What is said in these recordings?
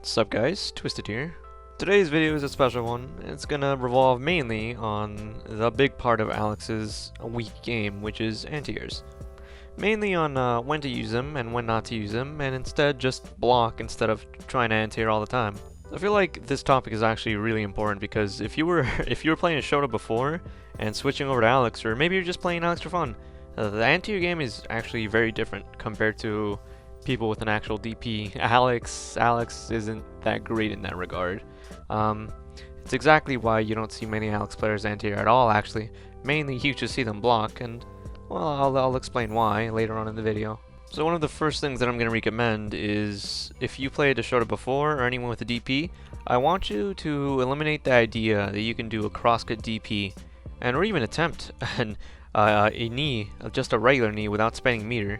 What's up guys, Twisted here. Today's video is a special one. It's gonna revolve mainly on the big part of Alex's weak game, which is anti-airs. Mainly on when to use them and when not to use them, and instead just block instead of trying to anti-air all the time. I feel like this topic is actually really important because if you were if you were playing a Shota before and switching over to Alex, or maybe you're just playing Alex for fun, the anti-air game is actually very different compared to people with an actual DP. Alex isn't that great in that regard. It's exactly why you don't see many Alex players anti-air at all, actually. Mainly you just see them block, and well, I'll explain why later on in the video. So one of the first things that I'm going to recommend is if you played a Shota before or anyone with a DP, I want you to eliminate the idea that you can do a crosscut DP and or even attempt a knee, just a regular knee without spending meter.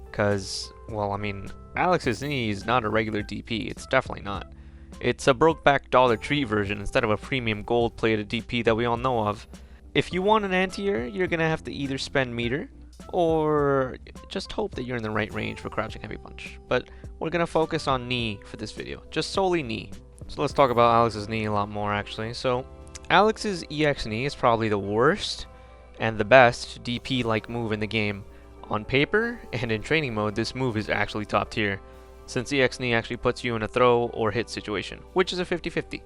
Because, well, I mean, Alex's knee is not a regular DP. It's definitely not. It's a broke-back Dollar Tree version instead of a premium gold-plated DP that we all know of. If you want an anti-air, you're going to have to either spend meter or just hope that you're in the right range for crouching heavy punch. But we're going to focus on knee for this video. Just solely knee. So let's talk about Alex's knee a lot more, actually. So, Alex's EX knee is probably the worst and the best DP-like move in the game. On paper, and in training mode, this move is actually top tier, since EX knee actually puts you in a throw or hit situation, which is a 50-50.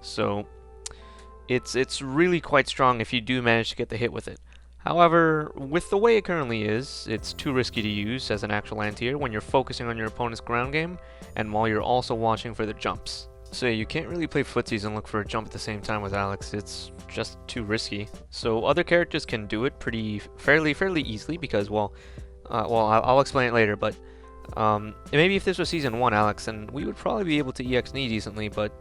So, it's really quite strong if you do manage to get the hit with it. However, with the way it currently is, it's too risky to use as an actual anti-air when you're focusing on your opponent's ground game, and while you're also watching for the jumps. So you can't really play footsies and look for a jump at the same time with Alex. It's just too risky. So other characters can do it fairly easily because, well, I'll explain it later. But maybe if this was Season 1 Alex, then we would probably be able to EX knee decently. But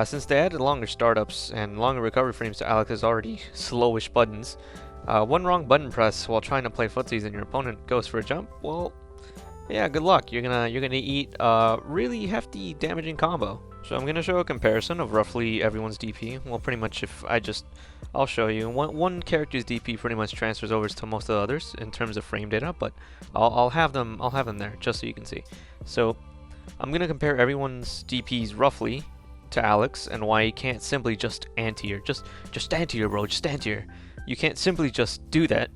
since they added longer startups and longer recovery frames to Alex's already slowish buttons, one wrong button press while trying to play footsies and your opponent goes for a jump, well, yeah, good luck. You're gonna eat a really hefty damaging combo. So I'm gonna show a comparison of roughly everyone's DP. Well, pretty much I'll show you. One character's DP pretty much transfers over to most of the others in terms of frame data, but I'll have them there just so you can see. So I'm gonna compare everyone's DPs roughly to Alex and why he can't simply just anti-air. Just anti-air, bro. Just anti-air. You can't simply just do that.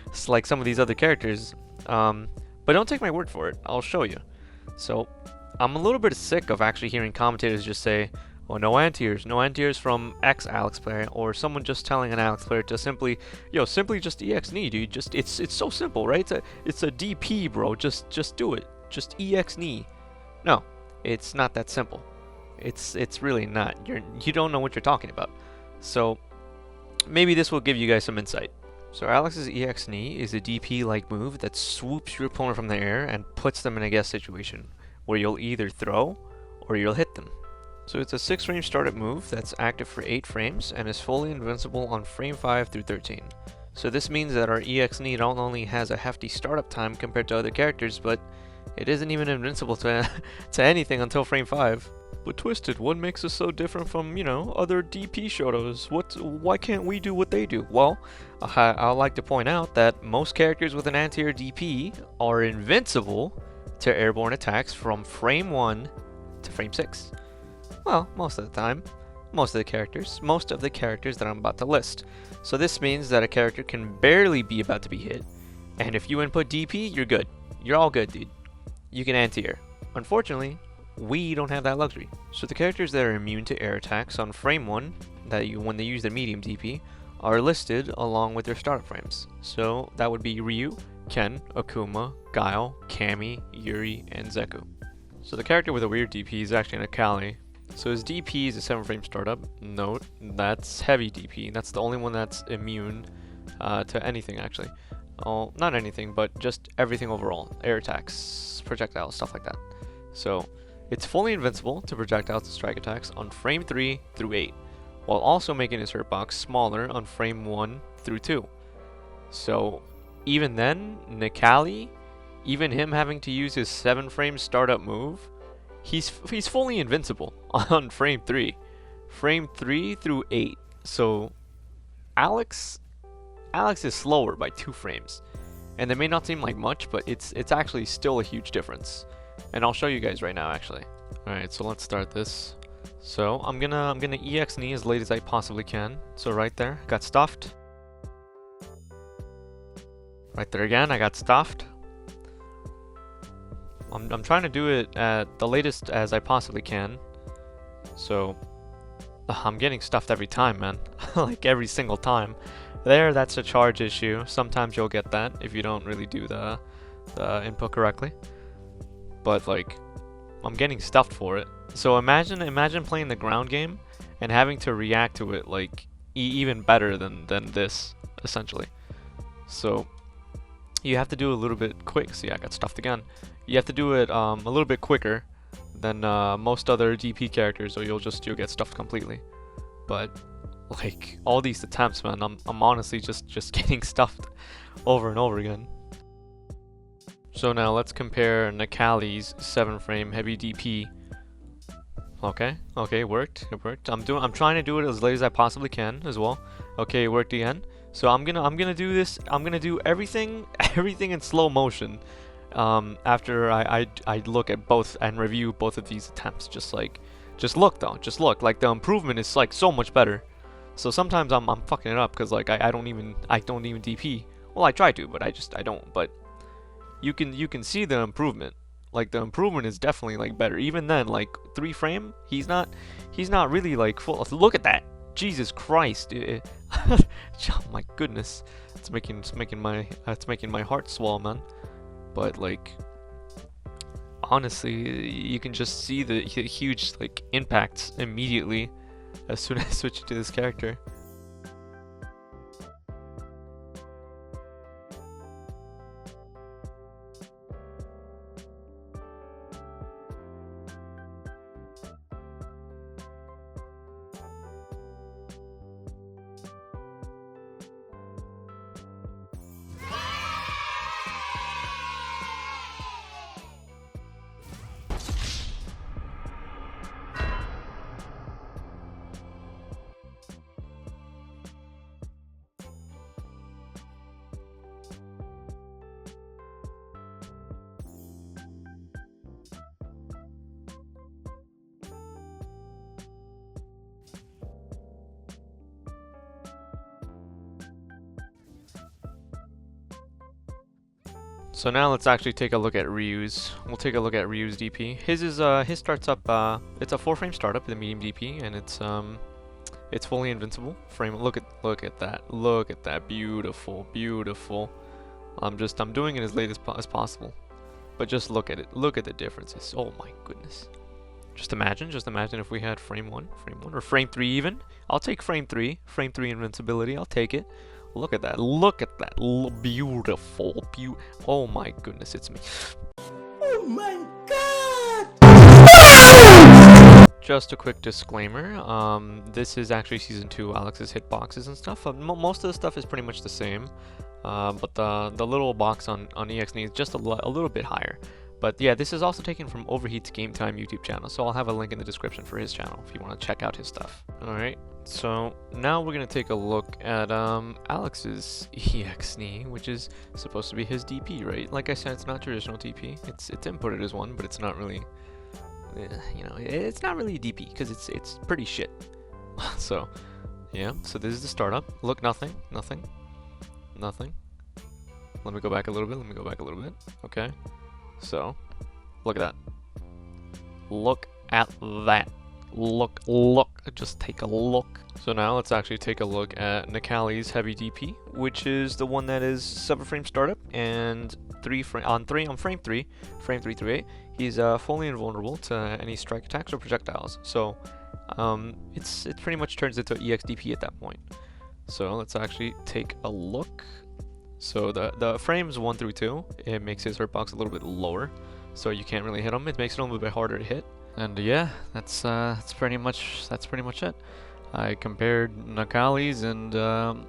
It's like some of these other characters. But don't take my word for it. I'll show you. So I'm a little bit sick of actually hearing commentators just say, "Oh, no anti-airs from X Alex player," or someone just telling an Alex player to simply just EX knee, dude. Just it's so simple, right? It's a DP, bro. Just do it. Just EX knee. No, it's not that simple. It's really not. You don't know what you're talking about. So maybe this will give you guys some insight. So Alex's EX knee is a DP-like move that swoops your opponent from the air and puts them in a guess situation, where you'll either throw or you'll hit them. So it's a 6-frame startup move that's active for 8 frames and is fully invincible on frame 5 through 13. So this means that our EX knee not only has a hefty startup time compared to other characters, but it isn't even invincible to anything until frame 5. But Twisted, what makes us so different from, other DP Shotos? Why can't we do what they do? Well, I'd like to point out that most characters with an anti-air DP are invincible to airborne attacks from frame 1 to frame 6. Well, most of the time. Most of the characters that I'm about to list. So this means that a character can barely be about to be hit, and if you input DP, you're good. You're all good, dude. You can anti-air. Unfortunately, we don't have that luxury. So the characters that are immune to air attacks on frame 1, when they use their medium DP, are listed along with their startup frames. So that would be Ryu, Ken, Akuma, Guile, Kami, Yuri, and Zeku. So the character with a weird DP is actually an Akali. So his DP is a 7-frame startup. Note, that's heavy DP. That's the only one that's immune to anything, actually. Oh, not anything, but just everything overall. Air attacks, projectiles, stuff like that. So it's fully invincible to projectiles and strike attacks on frame 3 through 8, while also making his hurtbox smaller on frame 1 through 2. So even then, Nikali, even him having to use his 7-frame startup move, he's fully invincible on frame 3. Frame 3 through 8. So Alex is slower by 2 frames. And it may not seem like much, but it's actually still a huge difference. And I'll show you guys right now, actually. Alright, so let's start this. So I'm gonna EX knee as late as I possibly can. So right there, got stuffed. Right there again, I got stuffed. I'm trying to do it at the latest as I possibly can. So I'm getting stuffed every time, man. Like every single time. There, that's a charge issue. Sometimes you'll get that if you don't really do the input correctly. But like, I'm getting stuffed for it. So imagine playing the ground game and having to react to it like even better than this, essentially. So you have to do a little bit quick. See, I got stuffed again. You have to do it a little bit quicker than most other DP characters, or you'll get stuffed completely. But like all these attempts, man, I'm honestly just getting stuffed over and over again. So now let's compare Nakali's 7-frame heavy DP. Okay, it worked. I'm trying to do it as late as I possibly can as well. Okay, it worked again. So I'm gonna do this. I'm gonna do everything in slow motion. After I look at both and review both of these attempts. Just look though. Just look. Like the improvement is like so much better. So sometimes I'm fucking it up because like I don't even DP. Well, I try to, but I don't. But you can see the improvement. Like the improvement is definitely like better. Even then, like 3-frame, he's not really like full. Look at that. Jesus Christ. Oh my goodness. It's making my heart swell, man. But like honestly, you can just see the huge like impacts immediately as soon as I switch to this character. So now let's actually take a look at Ryu's. We'll take a look at Ryu's DP. His starts up. It's a 4-frame startup, the medium DP, and it's fully invincible. Look at that. Look at that. Beautiful. I'm doing it as late as possible. But just look at it. Look at the differences. Oh my goodness. Just imagine if we had frame 1, or frame 3 even. I'll take frame 3 invincibility. I'll take it. Look at that. Beautiful. Oh my goodness, it's me. Oh my god! Just a quick disclaimer. This is actually Season 2 Alex's hitboxes and stuff. Most of the stuff is pretty much the same. But the little box on EXNE is just a little bit higher. But yeah, this is also taken from Overheat's GameTime YouTube channel, so I'll have a link in the description for his channel if you want to check out his stuff. Alright, so now we're going to take a look at Alex's EXNE, which is supposed to be his DP, right? Like I said, it's not traditional DP. It's inputted as one, but it's not really, it's not really a DP because it's pretty shit. So, yeah, so this is the startup. Look, nothing. Let me go back a little bit. Okay. So, look at that. Look at that. Look. Just take a look. So now let's actually take a look at Nakali's heavy DP, which is the one that is 7-frame startup and on frame 3 through 8, he's fully invulnerable to any strike attacks or projectiles. So, it pretty much turns into EXDP at that point. So let's actually take a look. So the frames 1 through 2, it makes his hurtbox a little bit lower, so you can't really hit him. It makes it a little bit harder to hit. And yeah, that's pretty much it. I compared Nakali's and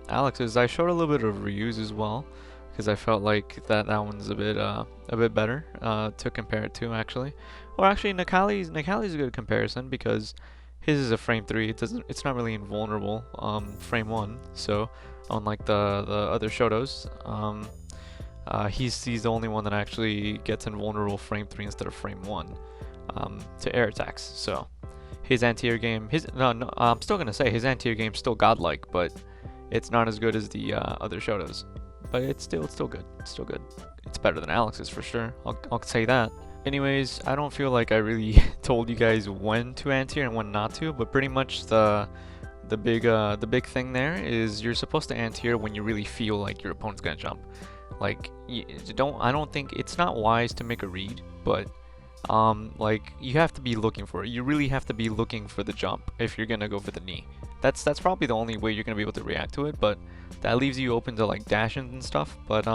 Alex's. I showed a little bit of Ryu's as well, because I felt like that one's a bit better to compare it to actually. Or actually, Nakali's a good comparison because his is a frame 3. It's not really invulnerable frame 1. So unlike the other Shotos, he's the only one that actually gets invulnerable frame 3 instead of frame 1. to air attacks. So his anti-air game, I'm still gonna say his anti-air game's still godlike, but it's not as good as the other Shotos. But it's still good. It's still good. It's better than Alex's for sure. I'll say that. Anyways, I don't feel like I really told you guys when to anti-air and when not to, but pretty much the big thing there is you're supposed to anti-air when you really feel like your opponent's gonna jump. Like I don't think it's not wise to make a read, but like you have to be looking for it. You really have to be looking for the jump if you're gonna go for the knee. That's probably the only way you're gonna be able to react to it, but that leaves you open to like dash-ins and stuff. But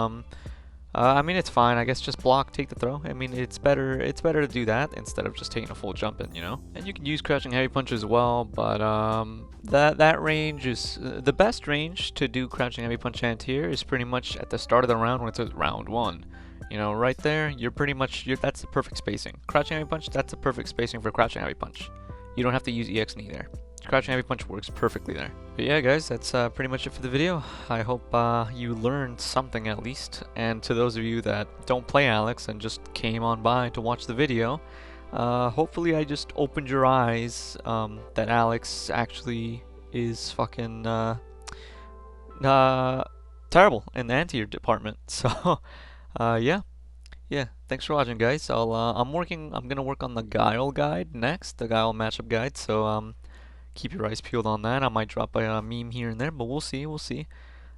I mean, it's fine. I guess just block, take the throw. I mean, it's better to do that instead of just taking a full jump in, you know? And you can use crouching heavy punch as well, but that range is the best range to do crouching heavy punch anti-air is pretty much at the start of the round when it says round 1. You know, right there, that's the perfect spacing. Crouching heavy punch, that's the perfect spacing for crouching heavy punch. You don't have to use EX knee there. Crouching heavy punch works perfectly there. But yeah, guys, that's pretty much it for the video. I hope you learned something at least. And to those of you that don't play Alex and just came on by to watch the video, hopefully I just opened your eyes that Alex actually is fucking terrible in the anti-air department. So yeah. Thanks for watching, guys. I'm gonna work on the Guile guide next, the Guile matchup guide. So keep your eyes peeled on that. I might drop a meme here and there, but we'll see.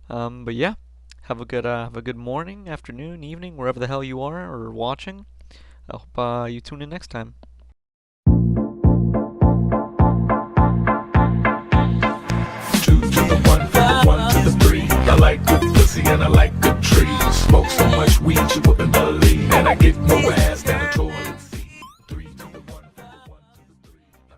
But yeah, have a good morning, afternoon, evening, wherever the hell you are or watching. I hope you tune in next time. 2 to the 1, from the 1 to the 3. I like good pussy and I like good trees. Smoke so much weed you wouldn't believe, and I get more